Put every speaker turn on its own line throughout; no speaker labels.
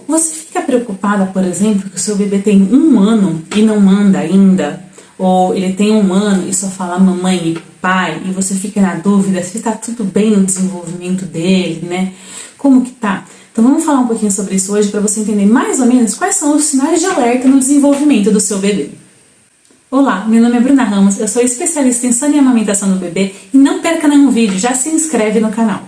Você fica preocupada, por exemplo, que o seu bebê tem 1 ano e não anda ainda? Ou ele tem 1 ano e só fala mamãe e pai, e você fica na dúvida se tá tudo bem no desenvolvimento dele, né? Como que tá? Então vamos falar um pouquinho sobre isso hoje para você entender mais ou menos quais são os sinais de alerta no desenvolvimento do seu bebê. Olá, meu nome é Bruna Ramos, eu sou especialista em sono e amamentação do bebê e não perca nenhum vídeo, já se inscreve no canal.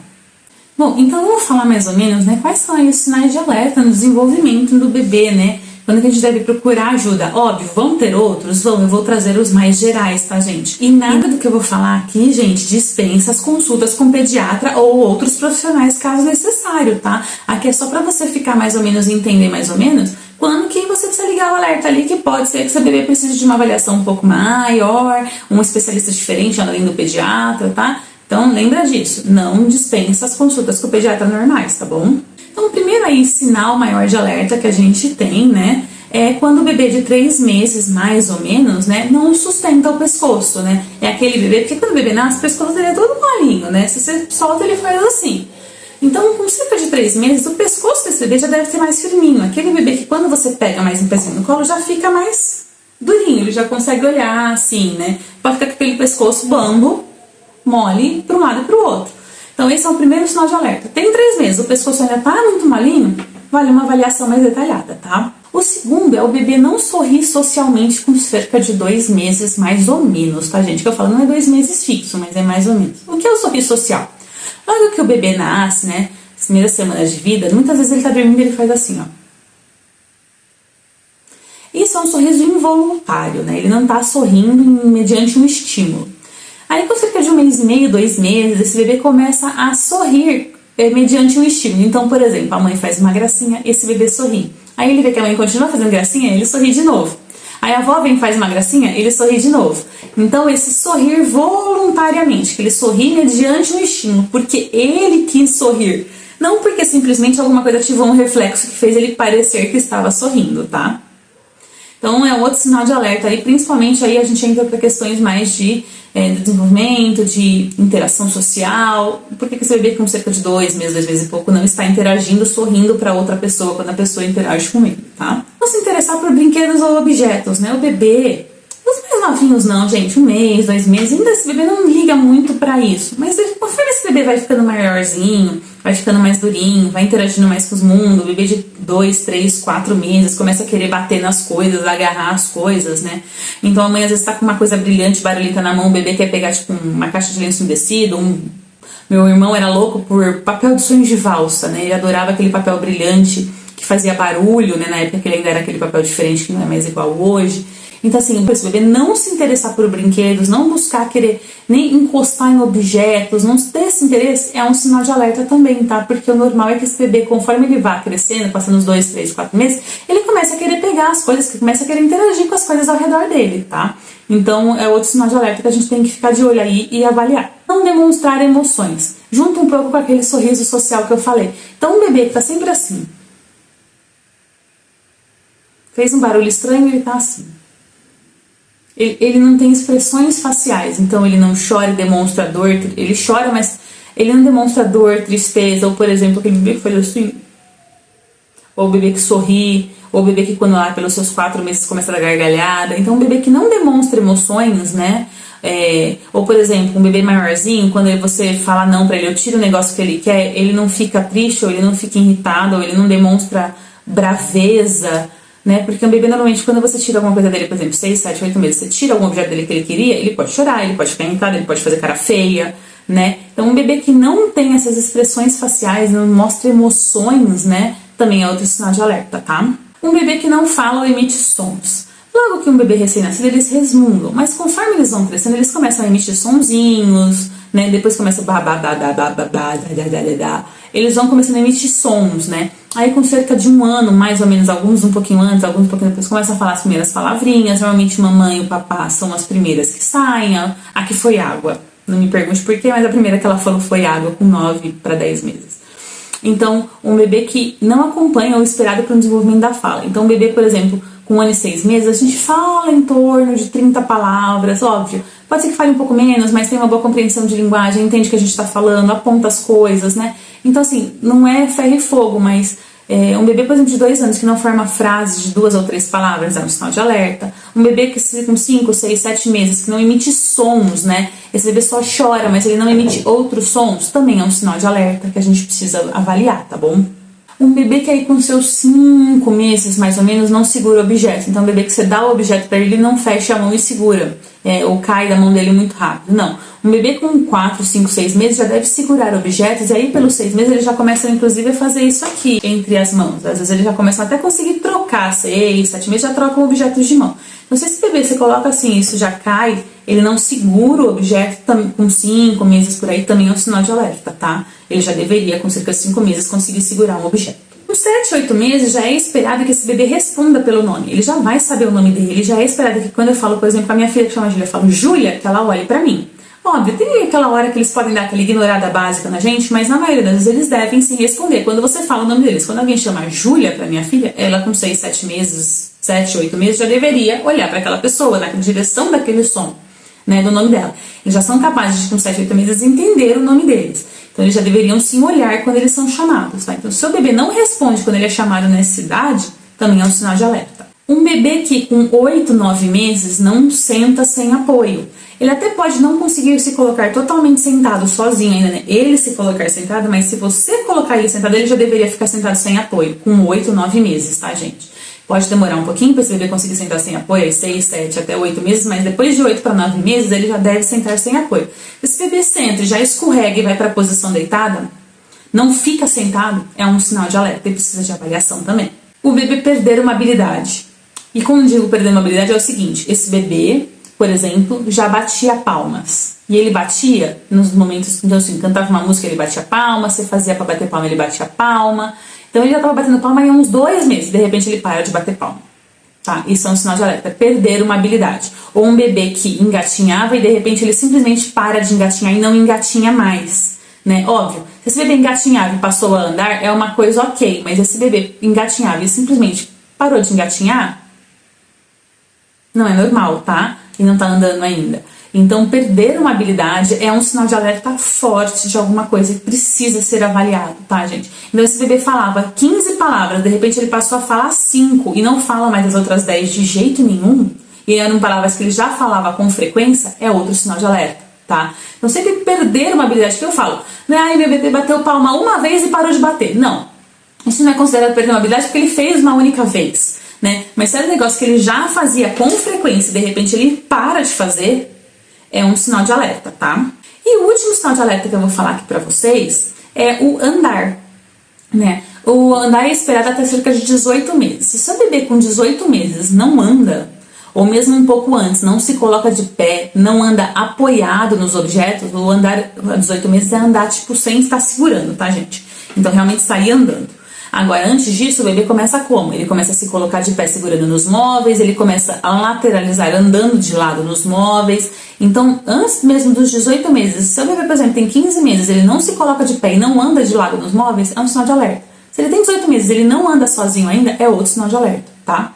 Bom, então vamos falar mais ou menos, né, quais são aí os sinais de alerta no desenvolvimento do bebê, né? Quando que a gente deve procurar ajuda? Óbvio, vão ter outros? Eu vou trazer os mais gerais, tá, gente? E nada do que eu vou falar aqui, gente, dispensa as consultas com pediatra ou outros profissionais, caso necessário, tá? Aqui é só pra você ficar mais ou menos, entender mais ou menos, quando que você precisa ligar o alerta ali, que pode ser que seu bebê precise de uma avaliação um pouco maior, um especialista diferente além do pediatra, tá? Então, lembra disso, não dispensa as consultas com o pediatra normais, tá bom? Então, o primeiro aí sinal maior de alerta que a gente tem, né, é quando o bebê de 3 meses, mais ou menos, né, não sustenta o pescoço, né? É aquele bebê, porque quando o bebê nasce, o pescoço dele é todo molinho, né? Se você solta, ele faz assim. Então, com cerca de 3 meses, o pescoço desse bebê já deve ser mais firminho. Aquele bebê que quando você pega mais um pezinho no colo, já fica mais durinho, ele já consegue olhar assim, né? Pode ficar com aquele pescoço bambo, mole, para um lado e para o outro. Então, esse é o primeiro sinal de alerta. Tem 3 meses, o pescoço ainda tá muito molinho, vale uma avaliação mais detalhada, tá? O segundo é o bebê não sorrir socialmente com cerca de 2 meses, mais ou menos, tá, gente? Que eu falo, não é 2 meses fixo, mas é mais ou menos. O que é o sorrir social? Logo que o bebê nasce, né, as primeiras semanas de vida, muitas vezes ele tá dormindo e ele faz assim, ó. Isso é um sorriso involuntário, né? Ele não tá sorrindo mediante um estímulo. Aí, com cerca de 1 mês e meio, 2 meses, esse bebê começa a sorrir mediante um estímulo. Então, por exemplo, a mãe faz uma gracinha, esse bebê sorri. Aí ele vê que a mãe continua fazendo gracinha, ele sorri de novo. Aí a avó vem e faz uma gracinha, ele sorri de novo. Então, esse sorrir voluntariamente, que ele sorri mediante um estímulo, porque ele quis sorrir. Não porque simplesmente alguma coisa ativou um reflexo que fez ele parecer que estava sorrindo, tá? Então, é um outro sinal de alerta aí, principalmente aí a gente entra para questões mais de desenvolvimento, de interação social. Por que esse bebê com cerca de 2 meses, 2 meses e pouco, não está interagindo, sorrindo para outra pessoa quando a pessoa interage com ele, tá? Não se interessar por brinquedos ou objetos, né? O bebê, os mais novinhos não, gente, 1 mês, 2 meses, ainda esse bebê não liga muito para isso. Mas conforme esse bebê vai ficando maiorzinho, vai ficando mais durinho, vai interagindo mais com os mundos, o bebê de 2, 3, 4 meses começa a querer bater nas coisas, agarrar as coisas, né? Então a mãe às vezes tá com uma coisa brilhante, barulhenta na mão, o bebê quer pegar tipo uma caixa de lenço umedecido, Meu irmão era louco por papel de sonho de valsa, né? Ele adorava aquele papel brilhante que fazia barulho, né? Na época que ele ainda era aquele papel diferente que não é mais igual hoje. Então, assim, esse bebê não se interessar por brinquedos, não buscar querer nem encostar em objetos, não ter esse interesse, é um sinal de alerta também, tá? Porque o normal é que esse bebê, conforme ele vá crescendo, passando os 2, 3, 4 meses, ele começa a querer pegar as coisas, que começa a querer interagir com as coisas ao redor dele, tá? Então, é outro sinal de alerta que a gente tem que ficar de olho aí e avaliar. Não demonstrar emoções. Junta um pouco com aquele sorriso social que eu falei. Então, um bebê que tá sempre assim, fez um barulho estranho, ele tá assim. Ele não tem expressões faciais, então ele não chora e demonstra dor, ele chora, mas ele não demonstra dor, tristeza, ou por exemplo, aquele bebê que faz assim, ou o bebê que sorri, ou o bebê que quando lá pelos seus 4 meses começa a dar gargalhada. Então um bebê que não demonstra emoções, né, ou por exemplo, um bebê maiorzinho, quando você fala não pra ele, eu tiro o negócio que ele quer, ele não fica triste, ou ele não fica irritado, ou ele não demonstra braveza, né? Porque um bebê, normalmente, quando você tira alguma coisa dele, por exemplo, 6, 7, 8 meses, você tira algum objeto dele que ele queria, ele pode chorar, ele pode ficar irritado, ele pode fazer cara feia, né? Então, um bebê que não tem essas expressões faciais, não mostra emoções, né? Também é outro sinal de alerta, tá? Um bebê que não fala ou emite sons. Logo que um bebê recém-nascido, eles resmungam, mas conforme eles vão crescendo, eles começam a emitir sonzinhos, né? Depois começa eles vão começando a emitir sons, né? Aí com cerca de 1 ano, mais ou menos, alguns um pouquinho antes, alguns um pouquinho depois, começam a falar as primeiras palavrinhas. Normalmente mamãe e o papá são as primeiras que saem. A que foi água, não me pergunte por quê, mas a primeira que ela falou foi água, com 9 para 10 meses. Então, um bebê que não acompanha o esperado para o desenvolvimento da fala. Então, um bebê, por exemplo, com 1 ano e 6 meses, a gente fala em torno de 30 palavras, óbvio. Pode ser que fale um pouco menos, mas tem uma boa compreensão de linguagem, entende o que a gente está falando, aponta as coisas, né? Então, assim, não é ferro e fogo, mas Um bebê, por exemplo, de 2 anos que não forma frases de 2 ou 3 palavras é um sinal de alerta. Um bebê que com 5, 6, 7 meses que não emite sons, né? Esse bebê só chora, mas ele não emite outros sons, também é um sinal de alerta que a gente precisa avaliar, tá bom? Um bebê que aí com seus 5 meses, mais ou menos, não segura o objeto. Então, um bebê que você dá o objeto para ele, não fecha a mão e segura. Ou cai da mão dele muito rápido. Não. Um bebê com 4, 5, 6 meses já deve segurar objetos. E aí, pelos 6 meses, ele já começa, inclusive, a fazer isso aqui, entre as mãos. Às vezes, ele já começa até a conseguir trocar. 6, 7 meses, já trocam objetos de mão. Então, se esse bebê você coloca assim, isso já cai, ele não segura o objeto, com 5 meses por aí, também é um sinal de alerta, tá? Ele já deveria, com cerca de 5 meses, conseguir segurar um objeto. Com 7, 8 meses, já é esperado que esse bebê responda pelo nome. Ele já vai saber o nome dele. Já é esperado que quando eu falo, por exemplo, com a minha filha que chama Júlia, eu falo Júlia, que ela olhe pra mim. Óbvio, tem aquela hora que eles podem dar aquela ignorada básica na gente, mas na maioria das vezes eles devem sim responder. Quando você fala o nome deles, quando alguém chama Júlia pra minha filha, ela com 6, 7 meses, 7, 8 meses, já deveria olhar para aquela pessoa, na direção daquele som, né, do nome dela. Eles já são capazes de, com 7, 8 meses, entender o nome deles. Então, eles já deveriam sim olhar quando eles são chamados, tá? Então, se o bebê não responde quando ele é chamado nessa idade, também é um sinal de alerta. Um bebê que com 8, 9 meses não senta sem apoio. Ele até pode não conseguir se colocar totalmente sentado sozinho ainda, né? Ele se colocar sentado, mas se você colocar ele sentado, ele já deveria ficar sentado sem apoio, com 8, 9 meses, tá, gente? Pode demorar um pouquinho para esse bebê conseguir sentar sem apoio, aí 6, 7 até 8 meses, mas depois de 8 para 9 meses ele já deve sentar sem apoio. Esse bebê senta e já escorrega e vai para a posição deitada, não fica sentado, é um sinal de alerta e precisa de avaliação também. O bebê perder uma habilidade. E quando digo perder uma habilidade é o seguinte, esse bebê, por exemplo, já batia palmas. E ele batia nos momentos, então assim, cantava uma música, ele batia palma, você fazia para bater palma, ele batia palma. Então ele já estava batendo palma há uns 2 meses, de repente ele para de bater palma. Tá? Isso é um sinal de alerta, perder uma habilidade. Ou um bebê que engatinhava e de repente ele simplesmente para de engatinhar e não engatinha mais. Né? Óbvio, se esse bebê engatinhava e passou a andar, é uma coisa ok, mas esse bebê engatinhava e simplesmente parou de engatinhar, não é normal, tá? E não tá andando ainda. Então, perder uma habilidade é um sinal de alerta forte de alguma coisa que precisa ser avaliado, tá, gente? Então, esse bebê falava 15 palavras, de repente ele passou a falar 5 e não fala mais as outras 10 de jeito nenhum, e eram palavras que ele já falava com frequência, é outro sinal de alerta, tá? Então, sempre perder uma habilidade que eu falo, não é, meu bebê bateu palma uma vez e parou de bater. Não, isso não é considerado perder uma habilidade porque ele fez uma única vez, né? Mas se é um negócio que ele já fazia com frequência e de repente ele para de fazer, é um sinal de alerta, tá? E o último sinal de alerta que eu vou falar aqui pra vocês é o andar, né? O andar é esperado até cerca de 18 meses. Se seu bebê com 18 meses não anda, ou mesmo um pouco antes, não se coloca de pé, não anda apoiado nos objetos, o andar a 18 meses é andar tipo sem estar segurando, tá, gente? Então realmente sair andando. Agora, antes disso, o bebê começa como? Ele começa a se colocar de pé segurando nos móveis, ele começa a lateralizar andando de lado nos móveis. Então, antes mesmo dos 18 meses, se o bebê, por exemplo, tem 15 meses, ele não se coloca de pé e não anda de lado nos móveis, é um sinal de alerta. Se ele tem 18 meses e ele não anda sozinho ainda, é outro sinal de alerta, tá?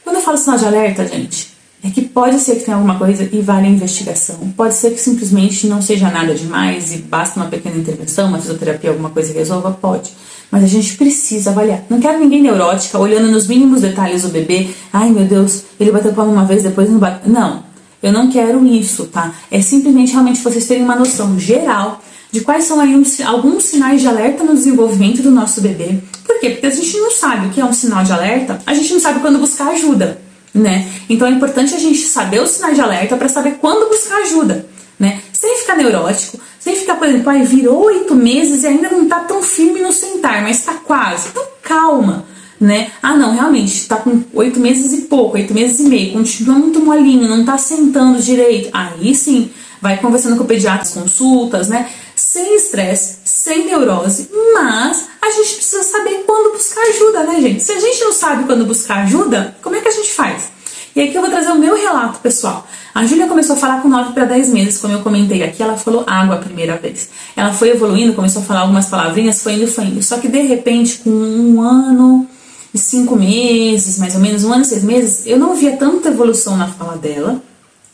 Quando eu falo sinal de alerta, gente, é que pode ser que tenha alguma coisa e vale a investigação. Pode ser que simplesmente não seja nada demais e basta uma pequena intervenção, uma fisioterapia, alguma coisa que resolva, pode. Mas a gente precisa avaliar. Não quero ninguém neurótica, olhando nos mínimos detalhes do bebê. Ai, meu Deus, ele bateu palma uma vez, depois não bateu. Não, eu não quero isso, tá? É simplesmente realmente vocês terem uma noção geral de quais são aí alguns sinais de alerta no desenvolvimento do nosso bebê. Por quê? Porque a gente não sabe o que é um sinal de alerta, a gente não sabe quando buscar ajuda, né? Então é importante a gente saber os sinais de alerta para saber quando buscar ajuda, né? Sem ficar neurótico, sem ficar, por exemplo, ai, virou 8 meses e ainda não tá tão firme no sentar, mas tá quase. Então calma, né? Ah, não, realmente, tá com 8 meses e pouco, 8 meses e meio, continua muito molinho, não tá sentando direito. Aí sim, vai conversando com o pediatra, consultas, né? Sem estresse, sem neurose, mas a gente precisa saber quando buscar ajuda, né, gente? Se a gente não sabe quando buscar ajuda, como é que a gente faz? E aqui eu vou trazer o meu relato, pessoal. A Júlia começou a falar com 9 para 10 meses, como eu comentei aqui, ela falou água a primeira vez. Ela foi evoluindo, começou a falar algumas palavrinhas, foi indo. Só que de repente, com 1 ano e 5 meses, mais ou menos, 1 ano e 6 meses, eu não via tanta evolução na fala dela.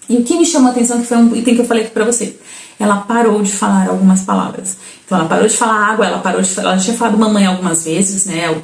E o que me chamou a atenção, que foi um item que eu falei aqui pra você, ela parou de falar algumas palavras. Então ela parou de falar água, ela tinha falado mamãe algumas vezes, né,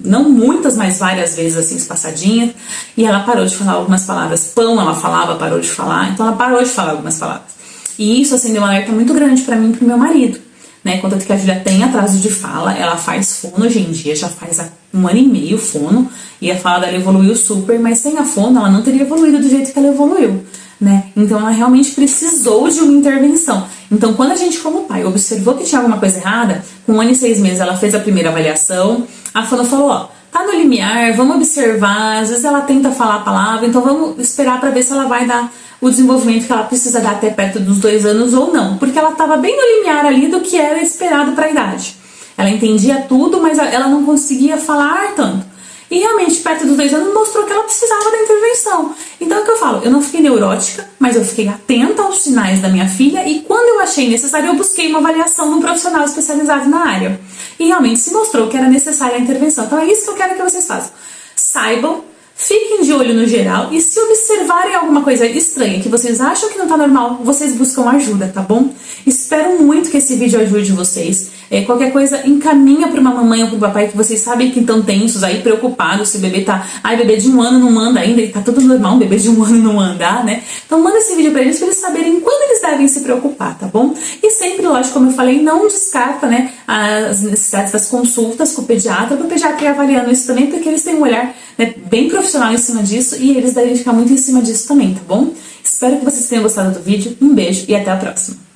não muitas, mas várias vezes assim, espaçadinhas, e ela parou de falar algumas palavras. Pão ela falava, parou de falar, então ela parou de falar algumas palavras. E isso acendeu um alerta muito grande pra mim e pro meu marido, né, contanto que a Júlia tem atraso de fala, ela faz fono hoje em dia, já faz há 1 ano e meio fono, e a fala dela evoluiu super, mas sem a fono ela não teria evoluído do jeito que ela evoluiu, né? Então ela realmente precisou de uma intervenção. Então quando a gente como pai observou que tinha alguma coisa errada, com 1 ano e 6 meses ela fez a primeira avaliação, a fono falou, ó, tá no limiar, vamos observar, às vezes ela tenta falar a palavra, então vamos esperar pra ver se ela vai dar o desenvolvimento que ela precisa dar até perto dos 2 anos ou não, porque ela estava bem no limiar ali do que era esperado para a idade. Ela entendia tudo, mas ela não conseguia falar tanto. E realmente, perto dos 2 anos, mostrou que ela precisava da intervenção. Então é o que eu falo, eu não fiquei neurótica, mas eu fiquei atenta aos sinais da minha filha e quando eu achei necessário, eu busquei uma avaliação num profissional especializado na área. E realmente se mostrou que era necessária a intervenção. Então é isso que eu quero que vocês façam. Saibam, fiquem de olho no geral e se observarem alguma coisa estranha que vocês acham que não tá normal, vocês buscam ajuda, tá bom? Espero muito que esse vídeo ajude vocês. Qualquer coisa, encaminha para uma mamãe ou para um papai que vocês sabem que estão tensos aí, preocupados se o bebê tá... Ai, bebê de 1 ano não anda ainda, e tá tudo normal, um bebê de 1 ano não andar, né? Então manda esse vídeo para eles saberem quando eles devem se preocupar, tá bom? E sempre, lógico, como eu falei, não descarta, né, as necessidades das consultas com o pediatra ir avaliando isso também, porque eles têm um olhar, né, bem profissional em cima disso e eles devem ficar muito em cima disso também, tá bom? Espero que vocês tenham gostado do vídeo, um beijo e até a próxima!